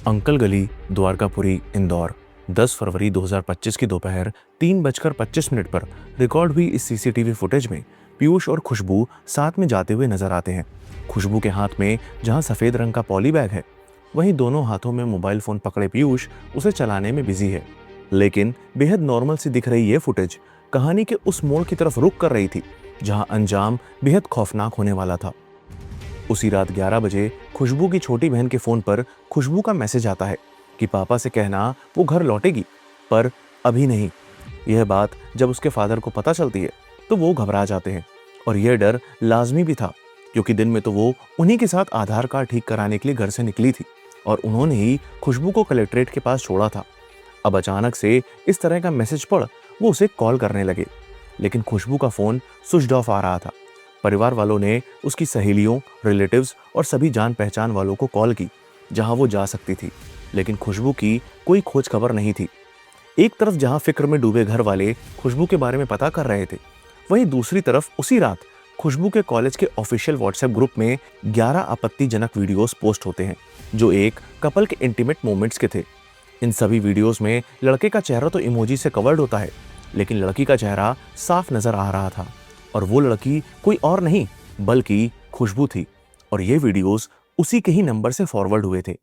Uncle गली, द्वारकापुरी, इंदौर। 10 फरवरी 2025 की दोपहर 3:25 पर रिकॉर्ड हुई इस सीसीटीवी फुटेज में पीयूष और खुशबू साथ में जाते हुए नजर आते हैं। खुशबू के हाथ में जहां सफेद रंग का पॉली बैग है, वहीं दोनों हाथों में मोबाइल फोन पकड़े पीयूष उसे चलाने में बिजी है। लेकिन बेहद नॉर्मल सी दिख रही ये फुटेज कहानी के उस मोड़ की तरफ रुख कर रही थी जहां अंजाम बेहद खौफनाक होने वाला था। उसी रात 11 बजे खुशबू की छोटी बहन के फोन पर खुशबू का मैसेज आता है कि पापा से कहना वो घर लौटेगी, पर अभी नहीं। यह बात जब उसके फादर को पता चलती है तो वो घबरा जाते हैं, और यह डर लाजमी भी था क्योंकि दिन में तो वो उन्हीं के साथ आधार कार्ड ठीक कराने के लिए घर से निकली थी और उन्होंने ही खुशबू को कलेक्ट्रेट के पास छोड़ा था। अब अचानक से इस तरह का मैसेज पढ़ वो उसे कॉल करने लगे, लेकिन खुशबू का फोन स्विच ऑफ आ रहा था। परिवार वालों ने उसकी सहेलियों, रिलेटिव्स और सभी जान पहचान वालों को कॉल की जहां वो जा सकती थी, लेकिन खुशबू की कोई खोज खबर नहीं थी। एक तरफ जहां फिक्र में डूबे घर वाले खुशबू के बारे में पता कर रहे थे, वहीं दूसरी तरफ उसी रात खुशबू के कॉलेज के ऑफिशियल व्हाट्सएप ग्रुप में 11 आपत्तिजनक वीडियोस पोस्ट होते हैं जो एक कपल के इंटीमेट मोमेंट्स के थे। इन सभी वीडियोस में लड़के का चेहरा तो इमोजी से कवर्ड होता है, लेकिन लड़की का चेहरा साफ नजर आ रहा था, और वो लड़की कोई और नहीं बल्कि खुशबू थी, और ये वीडियोस उसी के ही नंबर से फॉरवर्ड हुए थे।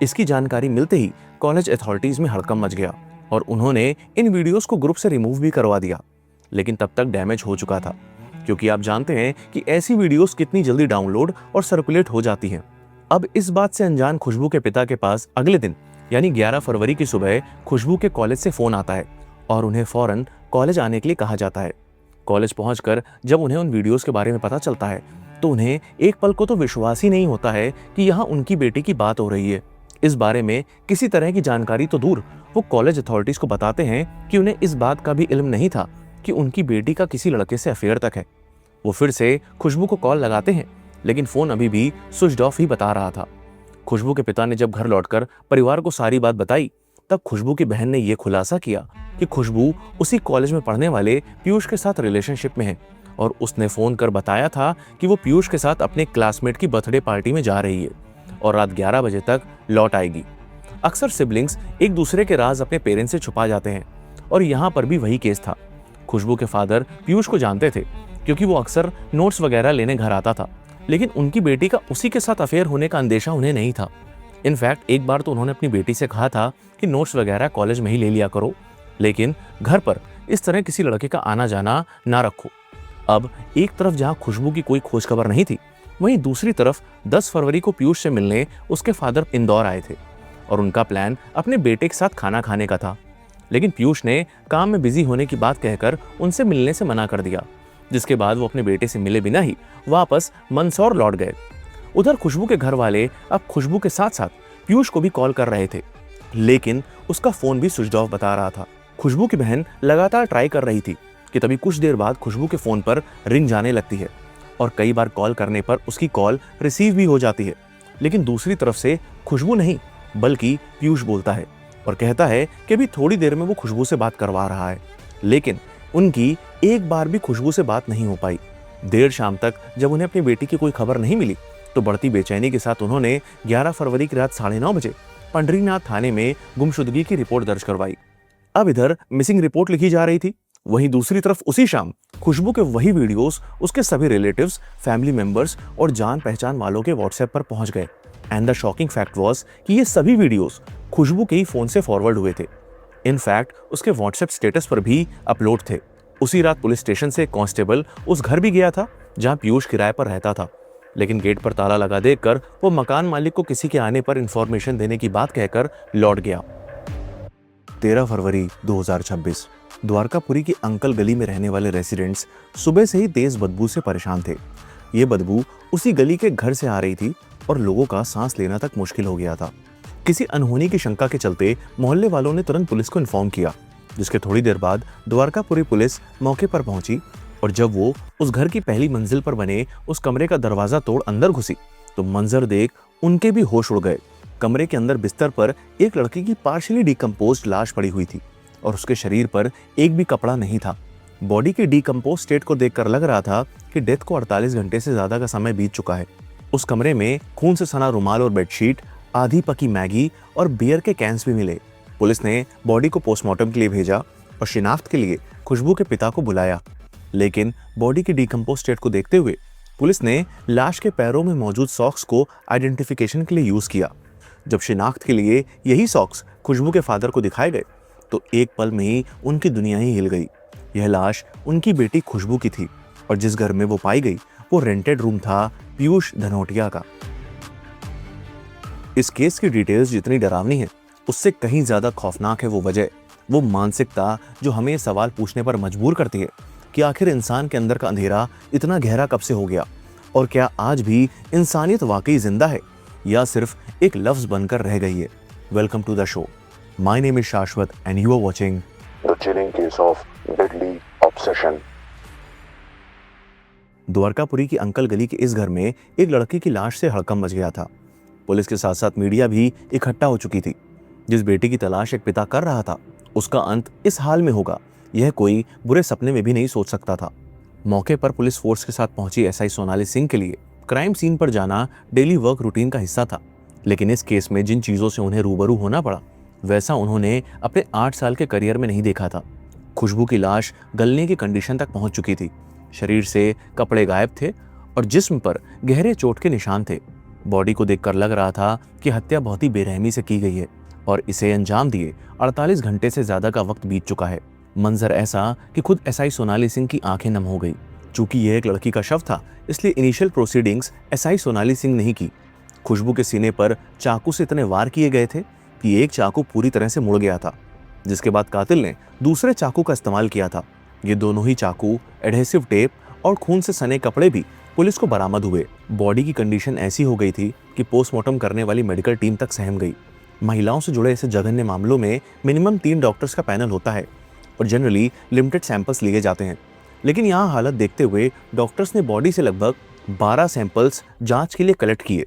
इसकी जानकारी मिलते ही कॉलेज अथॉरिटीज में हड़कंप मच गया और उन्होंने इन वीडियोस को ग्रुप से रिमूव भी करवा दिया, लेकिन तब तक डैमेज हो चुका था, क्योंकि आप जानते हैं कि ऐसी वीडियोस कितनी जल्दी डाउनलोड और सर्कुलेट हो जाती हैं। अब इस बात से अनजान खुशबू के पिता के पास अगले दिन यानी 11 फरवरी की सुबह खुशबू के कॉलेज से फोन आता है और उन्हें फौरन कॉलेज आने के लिए कहा जाता है। कॉलेज पहुंचकर जब उन्हें उन वीडियोस के बारे में पता चलता है तो उन्हें एक पल को तो विश्वास ही नहीं होता है कि यहाँ उनकी बेटी की बात हो रही है। इस बारे में किसी तरह की जानकारी तो दूर, वो कॉलेज अथॉरिटीज को बताते हैं कि उन्हें इस बात का भी इल्म नहीं था कि उनकी बेटी का किसी लड़के से अफेयर तक है। वो फिर से खुशबू को कॉल लगाते हैं, लेकिन फोन अभी भी स्विच ऑफ ही बता रहा था। खुशबू के पिता ने जब घर लौटकर परिवार को सारी बात बताई, तब खुशबू की बहन ने यह खुलासा किया कि खुशबू उसी कॉलेज में पढ़ने वाले पीयूष के साथ रिलेशनशिप में है और उसने फोन कर बताया था कि वो पीयूष के साथ अपने क्लासमेट की बर्थडे पार्टी में जा रही है और रात 11 बजे तक लौट आएगी। अक्सर सिबलिंग्स एक दूसरे के राज अपने पेरेंट्स से छुपा जाते हैं, और यहाँ पर भी वही केस था। खुशबू के फादर पीयूष को जानते थे क्योंकि वो अक्सर नोट्स वगैरह लेने घर आता था, लेकिन उनकी बेटी का उसी के साथ अफेयर होने का अंदेशा उन्हें नहीं था। इनफैक्ट एक बार तो उन्होंने अपनी बेटी से कहा था कि नोट्स वगैरह कॉलेज में ही ले लिया करो, लेकिन घर पर इस तरह किसी लड़के का आना जाना ना रखो। अब एक तरफ जहां खुशबू की कोई खोज खबर नहीं थी, वहीं दूसरी तरफ 10 फरवरी को पीयूष से मिलने उसके फादर इंदौर आए थे और उनका प्लान अपने बेटे के साथ खाना खाने का था, लेकिन पीयूष ने काम में बिजी होने की बात कहकर उनसे मिलने से मना कर दिया, जिसके बाद वो अपने बेटे से मिले बिना ही वापस मंदसौर लौट गए। उधर खुशबू के घर वाले अब खुशबू के साथ साथ पीयूष को भी कॉल कर रहे थे, लेकिन उसका फोन भी स्विच ऑफ बता रहा था। खुशबू की बहन लगातार ट्राई कर रही थी कि तभी कुछ देर बाद खुशबू के फोन पर रिंग जाने लगती है और कई बार कॉल करने पर उसकी कॉल रिसीव भी हो जाती है, लेकिन दूसरी तरफ से खुशबू नहीं बल्कि पीयूष बोलता है और कहता है कि अभी थोड़ी देर में वो खुशबू से बात करवा रहा है, लेकिन उनकी एक बार भी खुशबू से बात नहीं हो पाई। देर शाम तक जब उन्हें अपनी बेटी की कोई खबर नहीं मिली तो बढ़ती बेचैनी के साथ उन्होंने 11 फरवरी की रात 9:30 बजे पंडरीनाथ थाने में गुमशुदगी की रिपोर्ट दर्ज करवाई। अब इधर मिसिंग रिपोर्ट लिखी जा रही थी, वहीं दूसरी तरफ उसी शाम खुशबू के वही वीडियोस उसके सभी रिलेटिव्स, फैमिली मेंबर्स और जान पहचान वालों के व्हाट्सएप पर पहुंच गए। And the shocking fact was कि ये सभी वीडियोस खुशबू के ही फोन से फॉरवर्ड हुए थे। इनफैक्ट उसके व्हाट्सएप स्टेटस पर भी अपलोड थे। उसी रात पुलिस स्टेशन से कांस्टेबल उस घर भी गया था जहां पीयूष किराए पर रहता था, लेकिन गेट पर ताला लगा देकर वो मकान मालिक को किसी के आने पर इंफॉर्मेशन देने की बात कहकर लौट गया। 13 फरवरी 2026 द्वारकापुरी की अंकल गली में रहने वाले रेसिडेंट्स सुबह से ही तेज बदबू से परेशान थे। ये बदबू उसी गली के घर से आ रही थी और लोगों का सांस लेना तक मुश्किल हो गया था। किसी अनहोनी की शंका के चलते मोहल्ले वालों ने तुरंत पुलिस को इन्फॉर्म किया, जिसके थोड़ी देर बाद द्वारकापुरी पुलिस मौके पर पहुंची और जब वो उस घर की पहली मंजिल पर बने उस कमरे का दरवाजा तोड़ अंदर घुसी तो मंजर देख उनके भी होश उड़ गए। कमरे के अंदर बिस्तर पर एक लड़की की पार्शियली डिकम्पोज्ड लाश पड़ी हुई थी और उसके शरीर पर एक भी कपड़ा नहीं था। बॉडी के डिकम्पोज स्टेट को देखकर लग रहा था कि डेथ को 48 घंटे से ज्यादा का समय बीत चुका है। उस कमरे में खून से सना रुमाल और बेडशीट, आधी पकी मैगी और बियर के कैंस भी मिले। पुलिस ने बॉडी को पोस्टमार्टम के लिए भेजा और शिनाख्त के लिए खुशबू के पिता को बुलाया, लेकिन बॉडी की डिकम्पोज स्टेट को देखते हुए पुलिस ने लाश के पैरों में मौजूद सॉक्स को आइडेंटिफिकेशन के लिए यूज किया। जब शिनाख्त के लिए यही सॉक्स खुशबू के फादर को दिखाए गए तो एक पल में ही उनकी दुनिया ही हिल गई। यह लाश उनकी बेटी खुशबू की थी और जिस घर में वो पाई गई वो रेंटेड रूम था पीयूष धनोटिया का। इस केस की डिटेल्स जितनी डरावनी है उससे कहीं ज्यादा खौफनाक है वो वजह, वो मानसिकता जो हमें ये सवाल पूछने पर मजबूर करती है कि आखिर इंसान के अंदर का अंधेरा इतना गहरा कब से हो गया और क्या आज भी इंसानियत वाकई जिंदा है या सिर्फ एक लफ्ज बनकर रह गई है। Welcome to the show. My name is Shashwat and you are watching the chilling case of deadly obsession. Dwarkapuri की अंकल गली के इस घर में एक लड़की की लाश से हड़कंप मच गया था। पुलिस के साथ साथ मीडिया भी इकट्ठा हो चुकी थी। जिस बेटी की तलाश एक पिता कर रहा था उसका अंत इस हाल में होगा यह कोई बुरे सपने में भी नहीं सोच सकता था। मौके पर पुलिस फोर्स के साथ पहुंची एसआई सोनाली सिंह के लिए क्राइम सीन पर जाना डेली वर्क रूटीन का हिस्सा था, लेकिन इस केस में जिन चीजों से उन्हें रूबरू होना पड़ा वैसा उन्होंने अपने 8 साल के करियर में नहीं देखा था। खुशबू की लाश गलने की कंडीशन तक पहुंच चुकी थी, शरीर से कपड़े गायब थे और जिस्म पर गहरे चोट के निशान थे। बॉडी को देखकर लग रहा था कि हत्या बहुत ही बेरहमी से की गई है और इसे अंजाम दिए 48 घंटे से ज्यादा का वक्त बीत चुका है। मंजर ऐसा कि खुद एसआई सोनाली सिंह की आंखें नम हो गई। चूंकि यह एक लड़की का शव था इसलिए initial proceedings SI Sonali Singh नहीं की। खुशबू के सीने पर चाकू से इतने वार किए गए थे कि एक चाकू पूरी तरह से मुड़ गया था, जिसके बाद कातिल ने दूसरे चाकू का इस्तेमाल किया था। ये दोनों ही चाकू, एडहेसिव टेप और खून से सने कपड़े भी पुलिस को बरामद हुए। बॉडी की कंडीशन ऐसी हो गई थी कि पोस्टमार्टम करने वाली मेडिकल टीम तक सहम गई। महिलाओं से जुड़े ऐसे जघन्य मामलों में मिनिमम 3 डॉक्टर्स का पैनल होता है और जनरली लिमिटेड सैंपल्स लिए जाते हैं, लेकिन यहाँ हालत देखते हुए डॉक्टर्स ने बॉडी से लगभग 12 सैंपल्स जांच के लिए कलेक्ट किए।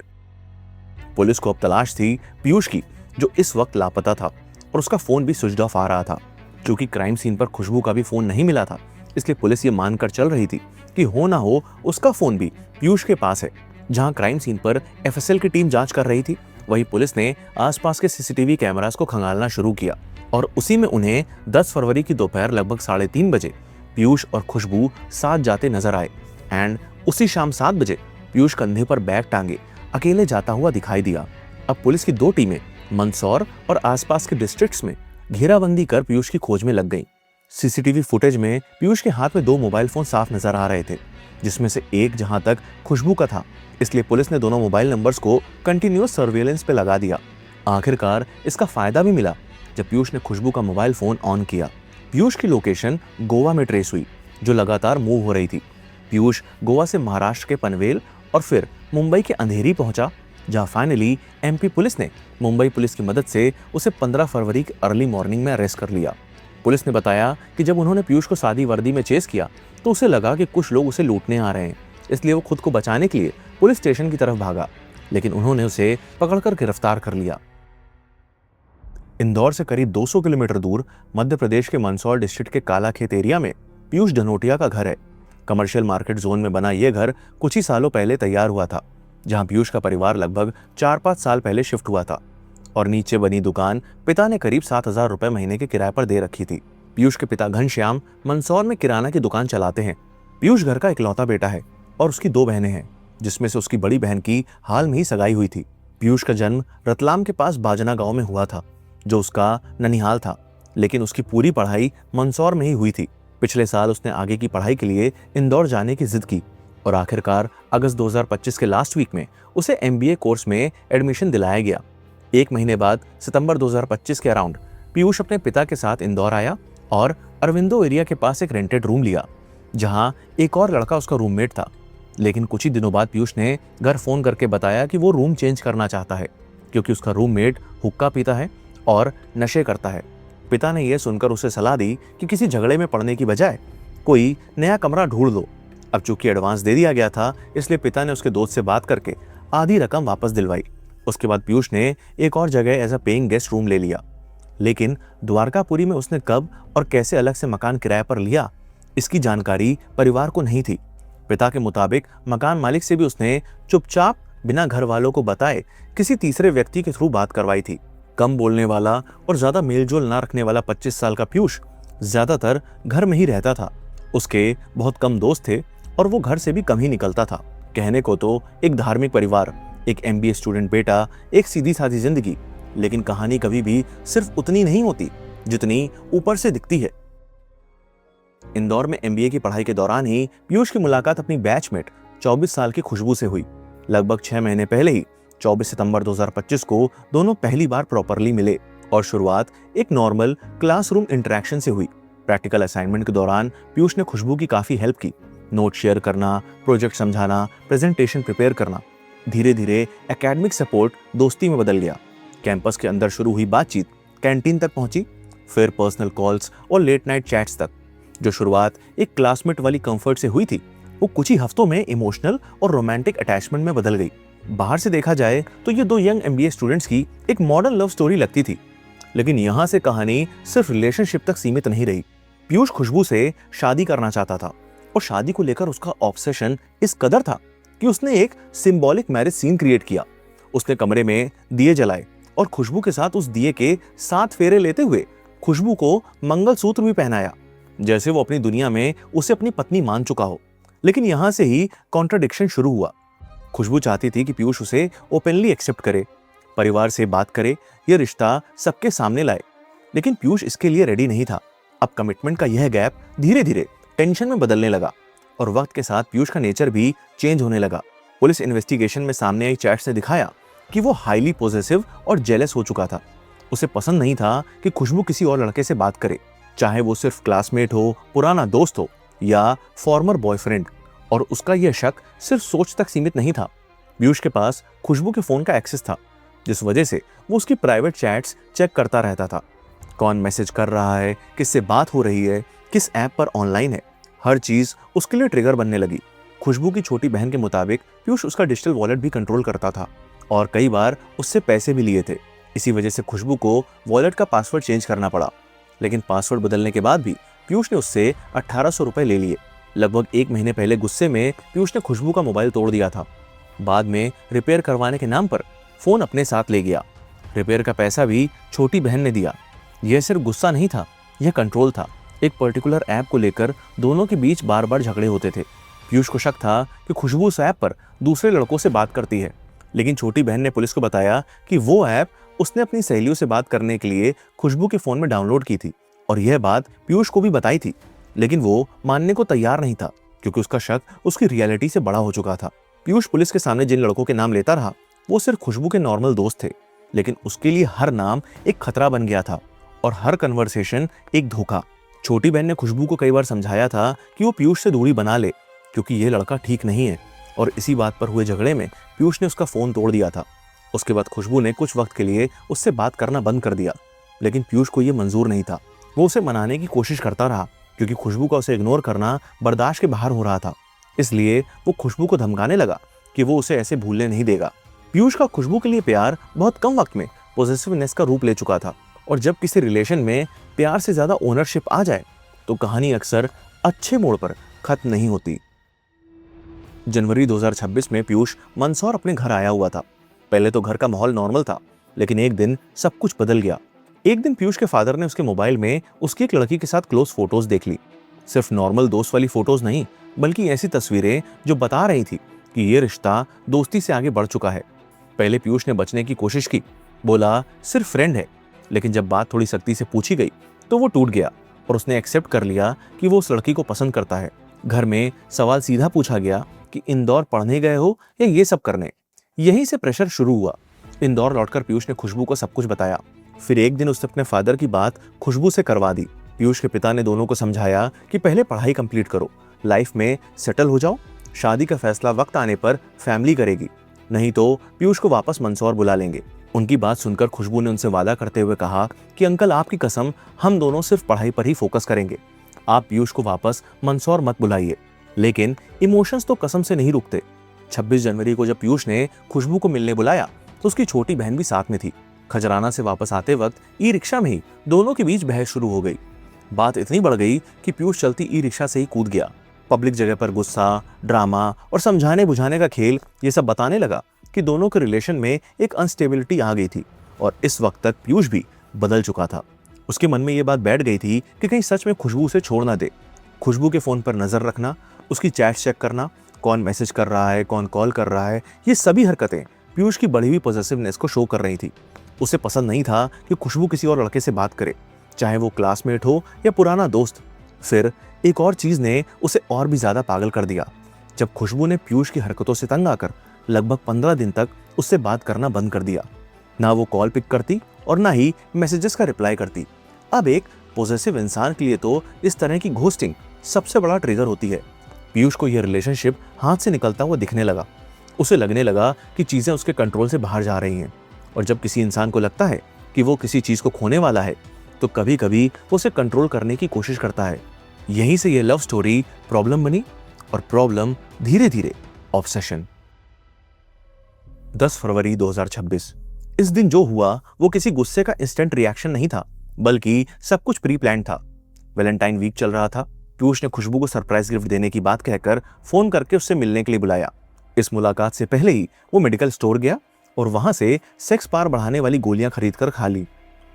पुलिस को अब तलाश थी पीयूष की, जो इस वक्त लापता था और उसका फोन भी स्विच ऑफ आ रहा था। क्योंकि क्राइम सीन पर खुशबू का भी फोन नहीं मिला था इसलिए पुलिस ये मानकर चल रही थी कि हो ना हो उसका फोन भी पीयूष के पास है। जहां क्राइम सीन पर एफएसएल की टीम जांच कर रही थी वहीं पुलिस ने आसपास के सीसीटीवी कैमरास को खंगालना शुरू किया और उसी में उन्हें 10 फरवरी की दोपहर लगभग 3:30 बजे पीयूष और खुशबू साथ जाते नजर आए। एंड उसी शाम 7 बजे पीयूष कंधे पर बैग टांगे अकेले जाता हुआ दिखाई दिया। अब पुलिस की 2 टीमें मंदसौर और आसपास के डिस्ट्रिक्ट्स में घेराबंदी कर पीयूष की खोज में लग गईं। सीसीटीवी फुटेज में पीयूष के हाथ में 2 मोबाइल फोन साफ नजर आ रहे थे, जिसमें से एक जहां तक खुशबू का था, इसलिए पुलिस ने दोनों मोबाइल नंबर्स को कंटिन्यूअस सर्वेलेंस पे लगा दिया। आखिरकार इसका फायदा भी मिला जब पीयूष ने खुशबू का मोबाइल फोन ऑन किया। पीयूष की लोकेशन गोवा में ट्रेस हुई, जो लगातार मूव हो रही थी। पीयूष गोवा से महाराष्ट्र के पनवेल और फिर मुंबई के अंधेरी पहुंचा, जहां फाइनली एमपी पुलिस ने मुंबई पुलिस की मदद से उसे 15 फरवरी की अर्ली मॉर्निंग में अरेस्ट कर लिया। पुलिस ने बताया कि जब उन्होंने पीयूष को सादी वर्दी में चेस किया तो उसे लगा कि कुछ लोग उसे लूटने आ रहे हैं, इसलिए वो खुद को बचाने के लिए पुलिस स्टेशन की तरफ भागा, लेकिन उन्होंने उसे पकड़कर गिरफ्तार कर लिया। इंदौर से करीब 200 किलोमीटर दूर मध्य प्रदेश के मंदसौर डिस्ट्रिक्ट के कालाखेत एरिया में पीयूष धनोटिया का घर है। कमर्शियल मार्केट जोन में बना यह घर कुछ ही सालों पहले तैयार हुआ था, जहां पीयूष का परिवार लगभग 4-5 साल पहले शिफ्ट हुआ था और नीचे बनी दुकान पिता ने करीब 7,000 रुपए महीने के किराए पर दे रखी थी। पीयूष के पिता घनश्याम मंदसौर में किराना की दुकान चलाते हैं। पीयूष घर का इकलौता बेटा है और उसकी 2 बहनें हैं, जिसमें से उसकी बड़ी बहन की हाल में ही सगाई हुई थी। पीयूष का जन्म रतलाम के पास बाजना गांव में हुआ था, जो उसका ननिहाल था, लेकिन उसकी पूरी पढ़ाई मंदसौर में ही हुई थी। पिछले साल उसने आगे की पढ़ाई के लिए इंदौर जाने की जिद की और आखिरकार अगस्त 2025 के लास्ट वीक में उसे एमबीए कोर्स में एडमिशन दिलाया गया। 1 महीने बाद सितंबर 2025 के अराउंड पीयूष अपने पिता के साथ इंदौर आया और अरविंदो एरिया के पास एक रेंटेड रूम लिया, जहां एक और लड़का उसका रूममेट था। लेकिन कुछ ही दिनों बाद पीयूष ने घर फोन करके बताया कि वो रूम चेंज करना चाहता है, क्योंकि उसका रूममेट हुक्का पीता है और नशे करता है। पिता ने यह सुनकर उसे सलाह दी कि किसी झगड़े में पड़ने की बजाय कोई नया कमरा ढूंढ लो। अब चूंकि एडवांस दे दिया गया था, इसलिए पिता ने उसके दोस्त से बात करके आधी रकम वापस दिलवाई। उसके बाद पीयूष ने एक और जगह as a paying guest room ले लिया, लेकिन द्वारकापुरी में उसने कब और कैसे अलग से मकान किराए पर लिया, इसकी जानकारी परिवार को नहीं थी। पिता के मुताबिक मकान मालिक से भी उसने चुपचाप बिना घर वालों को बताए किसी तीसरे व्यक्ति के थ्रू बात करवाई थी। कम बोलने वाला और ज्यादा मेलजोल ना रखने वाला 25 साल का पीयूष ज्यादातर घर में ही रहता था। उसके बहुत कम दोस्त थे और वो घर से भी कम ही निकलता था। कहने को तो एक धार्मिक परिवार, एक MBA स्टूडेंट बेटा, एक सीधी सादी जिंदगी, लेकिन कहानी कभी भी सिर्फ उतनी नहीं होती जितनी ऊपर से दिखती है। इंदौर में MBA की पढ़ाई के दौरान ही पीयूष की मुलाकात अपनी बैचमेट 24 साल की खुशबू से हुई। लगभग 6 महीने पहले ही 24 सितंबर 2025 को दोनों पहली बार प्रॉपरली मिले और शुरुआत एक नॉर्मल क्लासरूम इंटरेक्शन से हुई। प्रैक्टिकल असाइनमेंट के दौरान पीयूष ने खुशबू की काफी हेल्प की, नोट शेयर करना, प्रोजेक्ट समझाना, प्रेजेंटेशन प्रिपेयर करना। धीरे धीरे एकेडमिक सपोर्ट दोस्ती में बदल गया। कैंपस के अंदर शुरू हुई बातचीत कैंटीन तक पहुंची, फिर पर्सनल कॉल्स और लेट नाइट चैट्स तक। जो शुरुआत एक क्लासमेट वाली कंफर्ट से हुई थी, वो कुछ ही हफ्तों में इमोशनल और रोमांटिक अटैचमेंट में बदल गई। बाहर से देखा जाए तो ये दो यंग MBA स्टूडेंट्स की एक मॉडर्न लव स्टोरी लगती थी, लेकिन यहाँ से कहानी सिर्फ रिलेशनशिप तक सीमित नहीं रही। पीयूष खुशबू से शादी करना चाहता था और शादी को लेकर उसका ऑब्सेशन इस कदर था कि उसने एक सिंबॉलिक मैरिज सीन क्रिएट किया। उसने कमरे में दिए जलाए और खुशबू के साथ उस दिए के 7 फेरे लेते हुए खुशबू को मंगलसूत्र भी पहनाया, जैसे वो अपनी दुनिया में उसे अपनी पत्नी मान चुका हो। लेकिन यहां से ही कॉन्ट्राडिक्शन शुरू हुआ। खुशबू चाहती थी कि पीयूष उसे ओपनली एक्सेप्ट करे, परिवार से बात करे, यह रिश्ता सबके सामने लाए, लेकिन पीयूष इसके लिए रेडी नहीं था। अब कमिटमेंट का यह गैप धीरे धीरे टेंशन में बदलने लगा और वक्त के साथ पीयूष का नेचर भी चेंज होने लगा। पुलिस इन्वेस्टिगेशन में सामने आई चैट्स ने दिखाया कि वो हाईली पॉजेसिव और जेलस हो चुका था। उसे पसंद नहीं था कि खुशबू किसी और लड़के से बात करे, चाहे वो सिर्फ क्लासमेट हो, पुराना दोस्त हो या फॉर्मर बॉयफ्रेंड। और उसका यह शक सिर्फ सोच तक सीमित नहीं था। पीयूष के पास खुशबू के फोन का एक्सेस था, जिस वजह से वो उसकी प्राइवेट चैट्स चेक करता रहता था। कौन मैसेज कर रहा है, किससे बात हो रही है, किस ऐप पर ऑनलाइन है, हर चीज उसके लिए ट्रिगर बनने लगी। खुशबू की छोटी बहन के मुताबिक पीयूष उसका डिजिटल वॉलेट भी कंट्रोल करता था और कई बार उससे पैसे भी लिए थे। इसी वजह से खुशबू को वॉलेट का पासवर्ड चेंज करना पड़ा, लेकिन पासवर्ड बदलने के बाद भी पीयूष ने उससे 1800 रुपए ले लिए। लगभग 1 महीने पहले गुस्से में पीयूष ने खुशबू का मोबाइल तोड़ दिया था। बाद में रिपेयर करवाने के नाम पर फोन अपने साथ ले गया। रिपेयर का पैसा भी छोटी बहन ने दिया। यह सिर्फ गुस्सा नहीं था, यह कंट्रोल था। एक पर्टिकुलर ऐप को लेकर दोनों के बीच बार बार झगड़े होते थे। पीयूष को शक था कि खुशबू उस ऐप पर दूसरे लड़कों से बात करती है, लेकिन छोटी बहन ने पुलिस को बताया कि वो ऐप उसने अपनी सहेलियों से बात करने के लिए खुशबू के फोन में डाउनलोड की थी और यह बात पीयूष को भी बताई थी, लेकिन वो मानने को तैयार नहीं था क्योंकि उसका शक उसकी रियलिटी से बड़ा हो चुका था। पीयूष पुलिस के सामने जिन लड़कों के नाम लेता रहा, वो सिर्फ खुशबू के नॉर्मल दोस्त थे, लेकिन उसके लिए हर नाम एक खतरा बन गया था और हर कन्वर्सेशन एक धोखा। छोटी बहन ने खुशबू को कई बार समझाया था कि वो पीयूष से दूरी बना ले क्योंकि ये लड़का ठीक नहीं है, और इसी बात पर हुए झगड़े में पीयूष ने उसका फोन तोड़ दिया था। उसके बाद खुशबू ने कुछ वक्त के लिए उससे बात करना बंद कर दिया, लेकिन पीयूष को यह मंजूर नहीं था। वो उसे मनाने की कोशिश करता रहा क्योंकि खुशबू का उसे इग्नोर करना बर्दाश्त के बाहर हो रहा था। इसलिए वो खुशबू को धमकाने लगा कि वो उसे ऐसे भूलने नहीं देगा। पीयूष का खुशबू के लिए प्यार बहुत कम वक्त में पॉजिटिवनेस का रूप ले चुका था, और जब किसी रिलेशन में प्यार से ज्यादा ओनरशिप आ जाए तो कहानी अक्सर अच्छे मोड़ पर खत्म नहीं होती। जनवरी 2026 में पीयूष मंदसौर अपने घर आया हुआ था। पहले तो घर का माहौल नॉर्मल था, लेकिन एक दिन सब कुछ बदल गया। एक दिन पीयूष के फादर ने उसके मोबाइल में उसकी एक लड़की के साथ क्लोज फोटोज देख ली। सिर्फ नॉर्मल दोस्त वाली फोटोज नहीं, बल्कि ऐसी तस्वीरें जो बता रही थी कि ये रिश्ता दोस्ती से आगे बढ़ चुका है। पहले पीयूष ने बचने की कोशिश की, बोला सिर्फ फ्रेंड है, लेकिन जब बात थोड़ी सख्ती से पूछी गई तो वो टूट गया और उसने एक्सेप्ट कर लिया कि वो उस लड़की को पसंद करता है। घर में सवाल सीधा पूछा गया कि इंदौर पढ़ने गए हो या ये सब करने। यहीं से प्रेशर शुरू हुआ। इंदौर लौटकर पीयूष ने खुशबू को सब कुछ बताया। फिर एक दिन उसने अपने फादर की बात खुशबू से करवा दी। पीयूष के पिता ने दोनों को समझाया कि पहले पढ़ाई कंप्लीट करो, लाइफ में सेटल हो जाओ, शादी का फैसला वक्त आने पर फैमिली करेगी, नहीं तो पीयूष को वापस मंदसौर बुला लेंगे। उनकी बात सुनकर खुशबू ने उनसे वादा करते हुए कहा कि अंकल आपकी कसम, हम दोनों सिर्फ पढ़ाई पर ही फोकस करेंगे, आप पीयूष को वापस मंदसौर मत बुलाइए। लेकिन इमोशंस तो कसम से नहीं रुकते। 26 जनवरी को जब पीयूष ने खुशबू को मिलने बुलाया तो उसकी छोटी बहन भी साथ में थी। खजराना से वापस आते वक्त ई रिक्शा में ही दोनों के बीच बहस शुरू हो गई। बात इतनी बढ़ गई कि पीयूष चलती ई रिक्शा से ही कूद गया। पब्लिक जगह पर गुस्सा, ड्रामा और समझाने बुझाने का खेल ये सब बताने लगा कि दोनों के रिलेशन में एक अनस्टेबिलिटी आ गई थी और इस वक्त तक पीयूष भी बदल चुका था। उसके मन में ये बात बैठ गई थी कि कहीं सच में खुशबू उसे छोड़ ना दे। खुशबू के फ़ोन पर नज़र रखना, उसकी चैट चेक करना, कौन मैसेज कर रहा है, कौन कॉल कर रहा है, ये सभी हरकतें पीयूष की बढ़ी हुई पॉसेसिवनेस को शो कर रही थी। उसे पसंद नहीं था कि खुशबू किसी और लड़के से बात करे, चाहे वो क्लासमेट हो या पुराना दोस्त। फिर एक और चीज़ ने उसे और भी ज़्यादा पागल कर दिया। जब खुशबू ने पीयूष की हरकतों से तंग आकर लगभग 15 दिन तक उससे बात करना बंद कर दिया। ना वो कॉल पिक करती और ना ही मैसेजेस का रिप्लाई करती। अब एक पॉसेसिव इंसान के लिए तो इस तरह की घोस्टिंग सबसे बड़ा ट्रिगर होती है। पीयूष को यह रिलेशनशिप हाथ से निकलता हुआ दिखने लगा। उसे लगने लगा कि चीज़ें उसके कंट्रोल से बाहर जा रही हैं। और जब किसी इंसान को लगता है कि वो किसी चीज़ को खोने वाला है तो कभी कभी वो उसे कंट्रोल करने की कोशिश करता है। यहीं से ये लव स्टोरी प्रॉब्लम बनी और प्रॉब्लम धीरे धीरे ऑब्सेशन। 10 फरवरी 2026। इस दिन जो हुआ वो किसी गुस्से का इंस्टेंट रिएक्शन नहीं था, बल्कि सब कुछ प्री प्लान था। वैलेंटाइन वीक चल रहा था। पीयूष ने खुशबू को सरप्राइज गिफ्ट देने की बात कहकर फोन करके उससे मिलने के लिए बुलाया। इस मुलाकात से पहले ही वो मेडिकल स्टोर गया और वहां से सेक्स पावर बढ़ाने वाली गोलियां खरीदकर खा ली।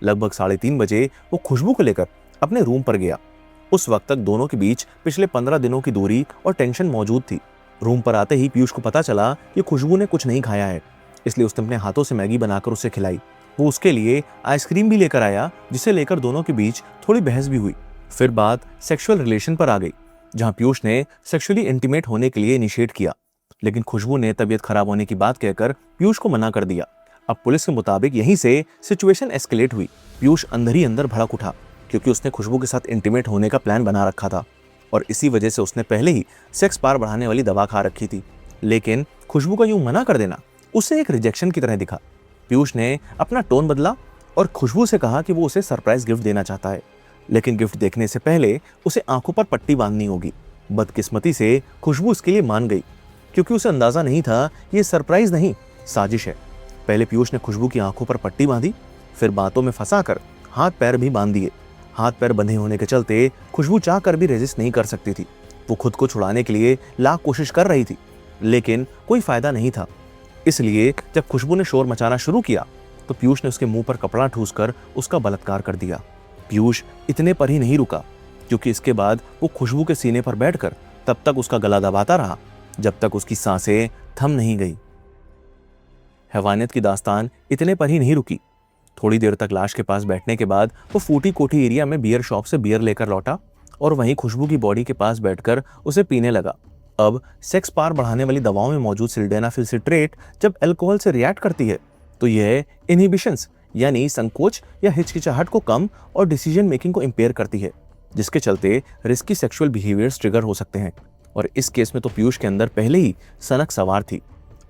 लगभग 3:30 बजे वो खुशबू को लेकर अपने रूम पर गया। उस वक्त तक दोनों के बीच पिछले 15 दिनों की दूरी और टेंशन मौजूद थी। रूम पर आते ही पीयूष को पता चला कि खुशबू ने कुछ नहीं खाया है, इसलिए उसने अपने हाथों से मैगी बनाकर उसे खिलाई। वो उसके लिए आइसक्रीम भी लेकर आया, जिसे लेकर दोनों के बीच थोड़ी बहस भी हुई। फिर बात सेक्सुअल रिलेशन पर आ गई, जहां पीयूष ने सेक्सुअली इंटीमेट होने के लिए इनिशिएट किया, लेकिन खुशबू ने तबीयत खराब होने की बात कहकर पीयूष को मना कर दिया। अब पुलिस के मुताबिक यहीं से सिचुएशन एस्केलेट हुई। पीयूष अंदर ही अंदर भड़क उठा, क्योंकि उसने खुशबू के साथ इंटीमेट होने का प्लान बना रखा था और इसी वजह से उसने पहले ही सेक्स पावर बढ़ाने वाली दवा खा रखी थी। लेकिन खुशबू का यूं मना कर देना उसे एक रिजेक्शन की तरह दिखा। पीयूष ने अपना टोन बदला और खुशबू से कहा कि वो उसे सरप्राइज गिफ्ट देना चाहता है, लेकिन गिफ्ट देखने से पहले उसे आंखों पर पट्टी बांधनी होगी। बदकिस्मती से खुशबू इसके लिए मान गई, क्योंकि उसे अंदाजा नहीं था ये सरप्राइज नहीं, साजिश है। पहले पीयूष ने खुशबू की आंखों पर पट्टी बांधी, फिर बातों में फंसाकर हाथ पैर भी बांध दिए। हाथ पैर बंधे होने के चलते खुशबू चाह कर भी रेजिस्ट नहीं कर सकती थी। वो खुद को छुड़ाने के लिए लाख कोशिश कर रही थी, लेकिन कोई फायदा नहीं था। इसलिए जब खुशबू ने शोर मचाना शुरू किया तो पीयूष ने उसके मुंह पर कपड़ा ठूसकर उसका बलात्कार कर दिया। पीयूष इतने पर ही नहीं रुका, क्योंकि इसके बाद वो खुशबू के सीने पर बैठकर तब तक उसका गला दबाता रहा जब तक उसकी सांसें थम नहीं गई। हैवानियत की दास्तान इतने पर ही नहीं रुकी। थोड़ी देर तक लाश के पास बैठने के बाद वो फूटी कोठी एरिया में बियर शॉप से बियर लेकर लौटा और वहीं खुशबू की बॉडी के पास बैठकर उसे पीने लगा। अब सेक्स पावर बढ़ाने वाली दवाओं में मौजूद सिल्डेनाफिल सिट्रेट जब अल्कोहल से रिएक्ट करती है तो यह इनहिबिशंस यानी संकोच या हिचकिचाहट को कम और डिसीजन मेकिंग को इम्पेयर करती है, जिसके चलते रिस्की सेक्सुअल बिहेवियर्स ट्रिगर हो सकते हैं। और इस केस में तो पीयूष के अंदर पहले ही सनक सवार थी।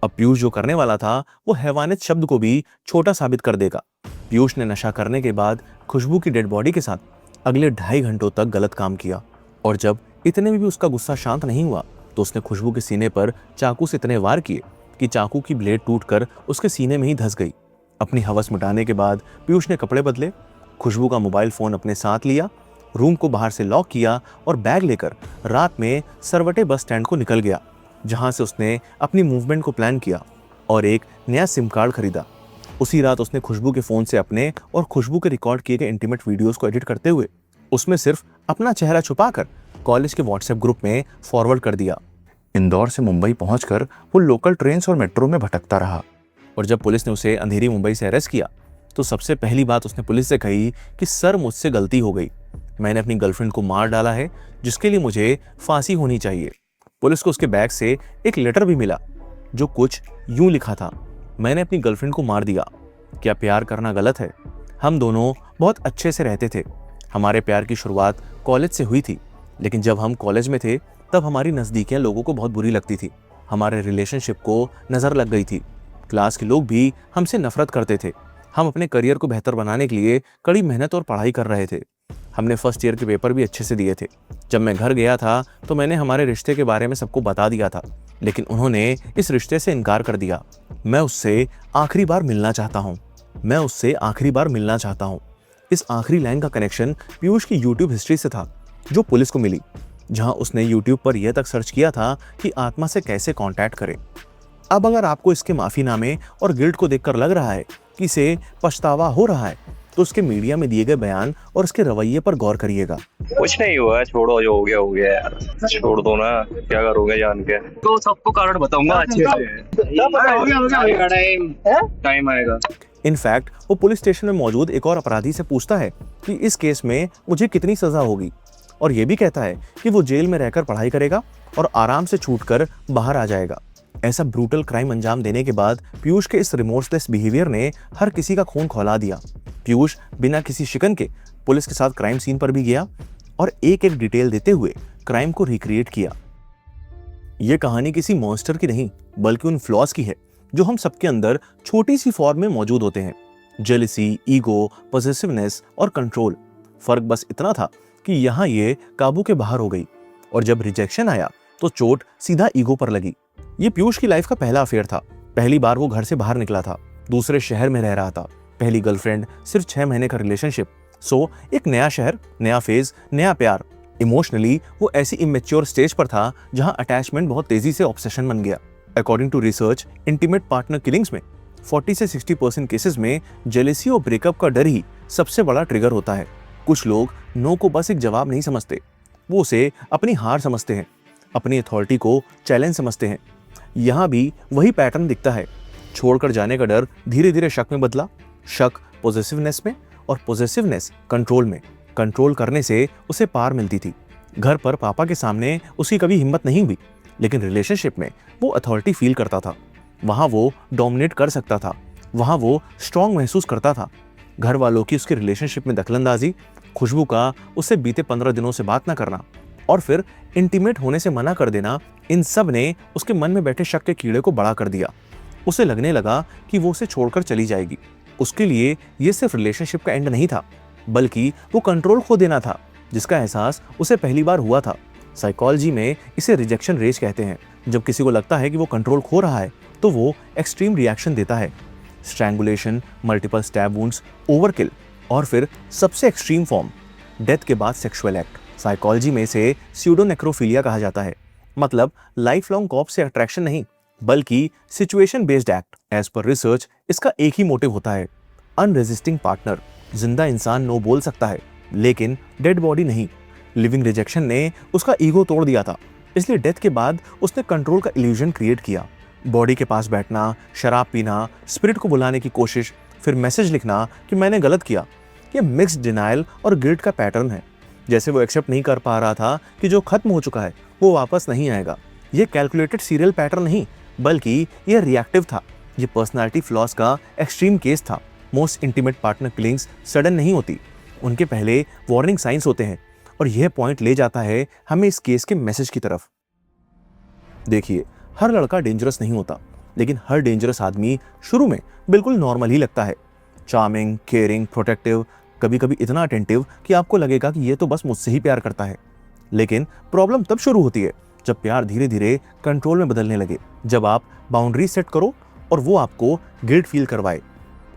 अब पीयूष जो करने वाला था वो हैवानियत शब्द को भी छोटा साबित कर देगा। पीयूष ने नशा करने के बाद खुशबू की डेड बॉडी के साथ अगले 2.5 घंटों तक गलत काम किया, और जब इतने में भी उसका गुस्सा शांत नहीं हुआ तो उसने खुशबू के सीने पर चाकू से इतने वार किए कि चाकू की ब्लेड टूटकर उसके सीने में ही धंस गई। अपनी हवस मिटाने के बाद पीयूष ने कपड़े बदले, खुशबू का मोबाइल फोन अपने साथ लिया, रूम को बाहर से लॉक किया और बैग लेकर रात में सरवटे बस स्टैंड को निकल गया, जहां से उसने अपनी मूवमेंट को प्लान किया और एक नया सिम कार्ड खरीदा। उसी रात उसने खुशबू के फोन से अपने और खुशबू के रिकॉर्ड किए गए इंटीमेट वीडियोस को एडिट करते हुए उसमें सिर्फ अपना चेहरा छुपाकर कॉलेज के व्हाट्सएप ग्रुप में फॉरवर्ड कर दिया। इंदौर से मुंबई पहुंचकर वो लोकल ट्रेन और मेट्रो में भटकता रहा, और जब पुलिस ने उसे अंधेरी मुंबई से अरेस्ट किया तो सबसे पहली बात उसने पुलिस से कही कि सर, मुझसे गलती हो गई, मैंने अपनी गर्लफ्रेंड को मार डाला है, जिसके लिए मुझे फांसी होनी चाहिए। पुलिस को उसके बैग से एक लेटर भी मिला जो कुछ यूं लिखा था, मैंने अपनी गर्लफ्रेंड को मार दिया, क्या प्यार करना गलत है? हम दोनों बहुत अच्छे से रहते थे। हमारे प्यार की शुरुआत कॉलेज से हुई थी, लेकिन जब हम कॉलेज में थे तब हमारी नज़दीकियां लोगों को बहुत बुरी लगती थी। हमारे रिलेशनशिप को नज़र लग गई थी। क्लास के लोग भी हमसे नफरत करते थे। हम अपने करियर को बेहतर बनाने के लिए कड़ी मेहनत और पढ़ाई कर रहे थे। हमने फर्स्ट ईयर के पेपर भी अच्छे से दिए थे। जब मैं घर गया था तो मैंने हमारे रिश्ते के बारे में सबको बता दिया था, लेकिन उन्होंने इस रिश्ते से इनकार कर दिया। मैं उससे आखिरी बार मिलना चाहता हूँ। मैं उससे आखिरी बार मिलना चाहता हूँ। इस आखिरी लाइन का कनेक्शन पीयूष की यूट्यूब हिस्ट्री से था, जो पुलिस को मिली, जहां उसने यूट्यूब पर यह तक सर्च किया था कि आत्मा से कैसे कांटेक्ट करें। अब अगर आपको इसके माफीनामे और गिल्ट को देखकर लग रहा है कि इसे पछतावा हो रहा है, तो उसके मीडिया में दिए गए बयान और उसके रवैये पर गौर करिएगा। कुछ नहीं हुआ, छोड़ो, जो हो गया यार, छोड़ दो ना, क्या करोगे जान के। तो सबको कारण बताऊंगा अच्छे से, टाइम आएगा। इनफैक्ट वो पुलिस स्टेशन में मौजूद एक और अपराधी से पूछता है कि इस केस में मुझे कितनी सजा होगी, और ये भी कहता है कि वो जेल में रहकर पढ़ाई करेगा और आराम से छूटकर बाहर आ जाएगा। ऐसा ब्रूटल क्राइम अंजाम देने के बाद पीयूष के इस रिमोर्सलेस बिहेवियर ने हर किसी का खून खौला दिया। पीयूष बिना किसी शिकन के पुलिस के साथ क्राइम सीन पर भी गया और एक एक डिटेल देते हुए क्राइम को रिक्रिएट किया। यह कहानी किसी मॉन्स्टर की नहीं, बल्कि उन फ्लॉज की है जो हम सबके अंदर छोटी सी फॉर्म में मौजूद होते हैं। जेलिसी, ईगो, पॉसेसिवनेस और कंट्रोल। फर्क बस इतना था कि यहाँ ये काबू के बाहर हो गई, और जब रिजेक्शन आया तो चोट सीधा ईगो पर लगी। ये पीयूष की लाइफ का पहला अफेयर था। पहली बार वो घर से बाहर निकला था, दूसरे शहर में रह रहा था, पहली गर्लफ्रेंड, सिर्फ 6 महीने का रिलेशनशिप। सो एक नया शहर, नया फेज, नया प्यार। इमोशनली वो ऐसी इमेच्योर स्टेज पर था जहां अटैचमेंट बहुत तेजी से ऑब्सेशन बन गया। According to research, intimate partner killings में 40 से 60% केसेस में जेलेसी और ब्रेकअप का डर ही सबसे बड़ा ट्रिगर होता है। कुछ लोग नो को बस एक जवाब नहीं समझते, वो उसे अपनी हार समझते हैं, अपनी अथॉरिटी को चैलेंज समझते हैं। यहाँ भी वही पैटर्न दिखता है। छोड़कर जाने का डर धीरे धीरे शक में बदला, शक पॉसेसिवनेस में, और पॉसेसिवनेस कंट्रोल में। कंट्रोल करने से उसे पार मिलती थी। घर पर पापा के सामने उसकी कभी हिम्मत नहीं हुई, लेकिन रिलेशनशिप में वो अथॉरिटी फील करता था। वहां वो डोमिनेट कर सकता था, वहां वो स्ट्रांग महसूस करता था। घर वालों की उसके रिलेशनशिप में दखलंदाजी, खुशबू का उससे बीते 15 दिनों से बात ना करना, और फिर इंटीमेट होने से मना कर देना, इन सब ने उसके मन में बैठे शक के कीड़े को बड़ा कर दिया। उसे लगने लगा कि वो उसे छोड़कर चली जाएगी। उसके लिए ये सिर्फ रिलेशनशिप का एंड नहीं था, बल्कि वो कंट्रोल खो देना था, जिसका एहसास उसे पहली बार हुआ था। साइकोलॉजी में इसे रिजेक्शन रेज कहते हैं। जब किसी को लगता है कि वो कंट्रोल खो रहा है, तो वो एक्सट्रीम रिएक्शन देता है। Strangulation, multiple stab wounds, overkill, और फिर सबसे एक्सट्रीम फॉर्म, डेथ के बाद सेक्सुअल एक्ट। साइकोलॉजी में इसे स्यूडोनेक्रोफिलिया कहा जाता है। मतलब लाइफ लॉन्ग कॉप से अट्रैक्शन नहीं, बल्कि situation based act. As per research इसका एक ही मोटिव होता है, अनरेजिस्टिंग पार्टनर। जिंदा इंसान नो बोल सकता है, लेकिन डेड बॉडी नहीं। लिविंग रिजेक्शन ने उसका ईगो तोड़ दिया था, इसलिए डेथ के बाद उसने कंट्रोल का इल्यूजन क्रिएट किया। बॉडी के पास बैठना, शराब पीना, स्पिरिट को बुलाने की कोशिश, फिर मैसेज लिखना कि मैंने गलत किया। ये मिक्स्ड डिनायल और गिल्ट का पैटर्न है। जैसे वो एक्सेप्ट नहीं कर पा रहा था कि जो खत्म हो चुका है वो वापस नहीं आएगा। ये कैलकुलेटेड सीरियल पैटर्न नहीं, बल्कि ये रिएक्टिव था। ये पर्सनालिटी फ्लॉस का एक्सट्रीम केस था। Most intimate partner killings sudden नहीं होती, उनके पहले वार्निंग साइंस होते हैं। और यह पॉइंट ले जाता है हमें इस केस के मैसेज की तरफ। देखिए, हर लड़का डेंजरस नहीं होता, लेकिन हर डेंजरस आदमी शुरू में बिल्कुल नॉर्मल ही लगता है। चार्मिंग, केयरिंग, प्रोटेक्टिव, कभी कभी इतना अटेंटिव कि आपको लगेगा कि ये तो बस मुझसे ही प्यार करता है। लेकिन प्रॉब्लम तब शुरू होती है जब प्यार धीरे धीरे कंट्रोल में बदलने लगे, जब आप बाउंड्री सेट करो और वो आपको गिल्ट फील करवाए,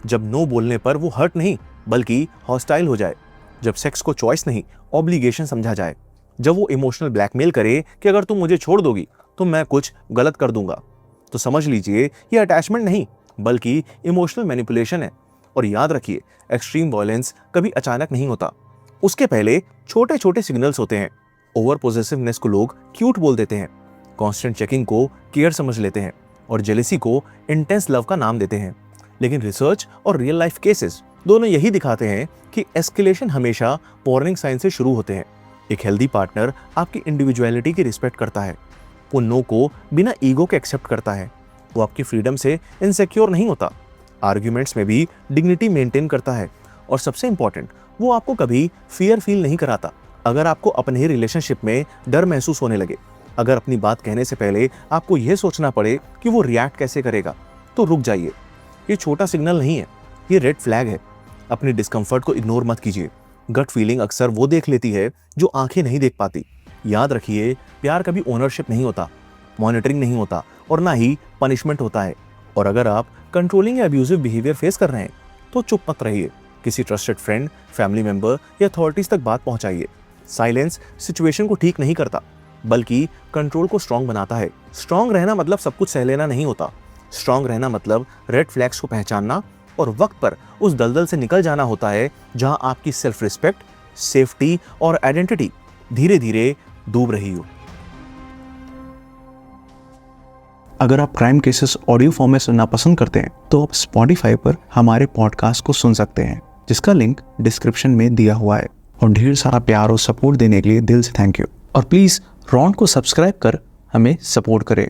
जब नो बोलने पर वो हर्ट नहीं बल्कि हॉस्टाइल हो जाए, जब सेक्स को चॉइस नहीं ऑब्लिगेशन समझा जाए, जब वो इमोशनल ब्लैकमेल करे कि अगर तुम मुझे छोड़ दोगी तो मैं कुछ गलत कर दूंगा। तो समझ लीजिए ये अटैचमेंट नहीं बल्कि इमोशनल मैनिपुलेशन है। और याद रखिए, एक्सट्रीम वायलेंस कभी अचानक नहीं होता, उसके पहले छोटे छोटे सिग्नल्स होते हैं। ओवर पोजेसिवनेस को लोग क्यूट बोल देते हैं, कांस्टेंट चेकिंग को केयर समझ लेते हैं, और जेलेसी को इंटेंस लव का नाम देते हैं। लेकिन रिसर्च और रियल लाइफ केसेस दोनों यही दिखाते हैं कि एस्केलेशन हमेशा वार्निंग साइन से शुरू होते हैं। एक हेल्दी पार्टनर आपकी इंडिविजुअलिटी की रिस्पेक्ट करता है, वो नो को बिना ईगो के एक्सेप्ट करता है, वो आपकी फ्रीडम से इनसिक्योर नहीं होता, आर्ग्यूमेंट्स में भी डिग्निटी मेंटेन करता है, और सबसे इंपॉर्टेंट, वो आपको कभी फियर फील नहीं कराता। अगर आपको अपने ही रिलेशनशिप में डर महसूस होने लगे, अगर अपनी बात कहने से पहले आपको यह सोचना पड़े कि वो रिएक्ट कैसे करेगा, तो रुक जाइए। ये छोटा सिग्नल नहीं है, ये रेड फ्लैग है। अपनी डिस्कम्फर्ट को इग्नोर मत कीजिए। गट फीलिंग अक्सर वो देख लेती है जो आंखें नहीं देख पाती। याद रखिए, प्यार कभी ओनरशिप नहीं होता, मॉनिटरिंग नहीं होता, और ना ही पनिशमेंट होता है। और अगर आप कंट्रोलिंग या अब्यूजिव बिहेवियर फेस कर रहे हैं तो चुप मत रहिए। किसी ट्रस्टेड फ्रेंड, फैमिली मेंबर या अथॉरिटीज तक बात पहुंचाइए। साइलेंस सिचुएशन को ठीक नहीं करता, बल्कि कंट्रोल को स्ट्रांग बनाता है। स्ट्रांग रहना मतलब सब कुछ सह लेना नहीं होता। स्ट्रांग रहना मतलब रेड फ्लैग्स को पहचानना और वक्त पर उस दलदल से निकल जाना होता है जहां आपकी सेल्फ रिस्पेक्ट, सेफ्टी और आइडेंटिटी धीरे धीरे डूब रही हो। अगर आप क्राइम केसेस ऑडियो फॉर्म में सुनना पसंद करते हैं तो आप स्पॉटिफाई पर हमारे पॉडकास्ट को सुन सकते हैं, जिसका लिंक डिस्क्रिप्शन में दिया हुआ है। और ढेर सारा प्यार और सपोर्ट देने के लिए दिल से थैंक यू। और प्लीज़ रॉन को सब्सक्राइब कर हमें सपोर्ट करें।